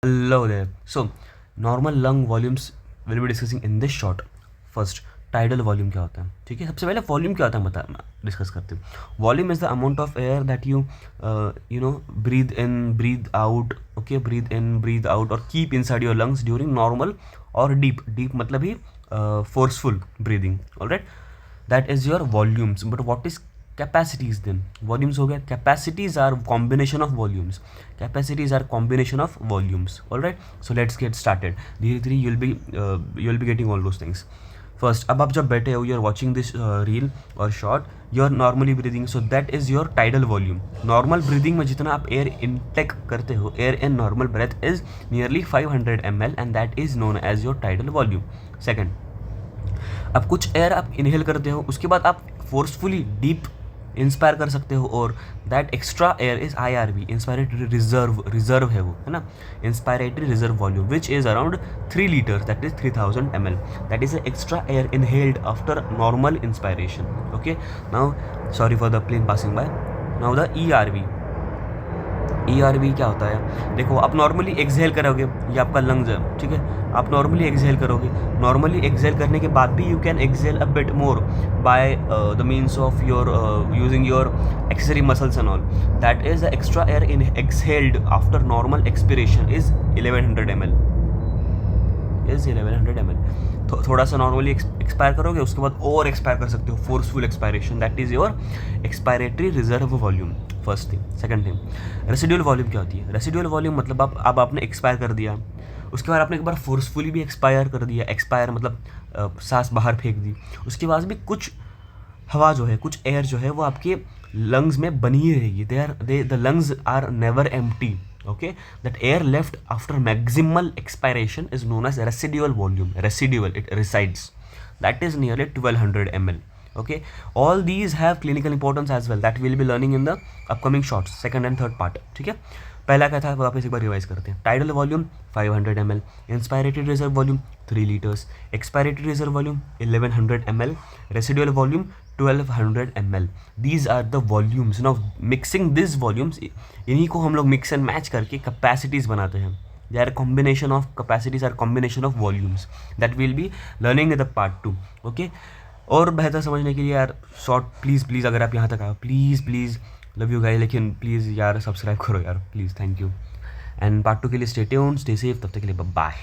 Hello there. So, normal lung volumes will be discussing in this short. First, tidal volume क्या होता है, ठीक है. सबसे पहले वॉल्यूम क्या होता है बता डिस्कस करते हैं. Volume is the amount of air that you know breathe in breathe out. Okay, breathe in breathe out और keep inside your lungs during normal और डीप मतलब ही forceful breathing. Alright, that is your volumes. But what is capacities then? Volumes हो गया. Capacities are combination of volumes. Capacities are combination of volumes. Alright, so let's get started. धीरे धीरे you will be getting all those things. First, अब आप जब बैठे हो, you are watching this reel और short, you are normally breathing, so that is your tidal volume. Normal breathing में जितना आप एयर इनटेक करते हो, air in normal breath is nearly 500 ml and that is known as your tidal volume. Second, अब कुछ air आप inhale करते हो, उसके बाद आप फोर्सफुली डीप इंस्पायर कर सकते हो, और that extra air is IRV, inspiratory reserve है वो, है ना. Inspiratory reserve volume which is around 3 liters, that is 3000 ml. That is extra air inhaled after normal inspiration. Okay, now sorry for the plane passing by. Now the ERV क्या होता है? देखो, आप normally exhale करोगे, ये आपका lungs है, ठीक है. आप नॉर्मली एक्सहेल करोगे, नॉर्मली एक्सहेल करने के बाद भी you can exhale a bit more by the means of your using your accessory muscles and all. That is the extra air in exhaled after normal expiration is 1100 ml. Is 1100 ml. थोड़ा सा normally expire करोगे, उसके बाद और expire कर सकते हो, forceful expiration. That is your expiratory reserve volume. First thing. Second thing, residual volume क्या होती है? रेसिडुअल वॉल्यूम मतलब अब आपने एक्सपायर कर दिया, उसके बाद आपने एक बार फोर्सफुली भी एक्सपायर कर दिया. एक्सपायर मतलब सांस बाहर फेंक दी, उसके बाद भी कुछ हवा जो है, कुछ एयर जो है, वो आपके लंग्स में बनी ही रहेगी. The lungs are never empty. Okay, that air left after maximal expiration is known as residual volume. Residual, it resides. That is nearly 1200 ml. Okay, all these have clinical importance as well, that we'll be learning in the upcoming shorts, second and third part. ठीक है, पहला क्या था वापस एक बार revise करते हैं. Tidal volume 500 ml, inspiratory reserve volume 3 liters, expiratory reserve volume 1100 ml, residual volume 1200 ml. These are the volumes. Now mixing these volumes, इन्हीं को हम लोग मिक्स एंड मैच करके कैपेसिटीज़ बनाते हैं. They are combination of capacities, are combination of volumes that we'll be learning in the part 2. Okay, और बेहतर समझने के लिए यार शॉर्ट प्लीज़ अगर आप यहाँ तक आओ, प्लीज़ लव यू गाइस, लेकिन प्लीज़ यार सब्सक्राइब करो यार, please, thank you. And part 2 के लिए स्टे ट्यून्ड, स्टे सेफ, तब तक के लिए बाय.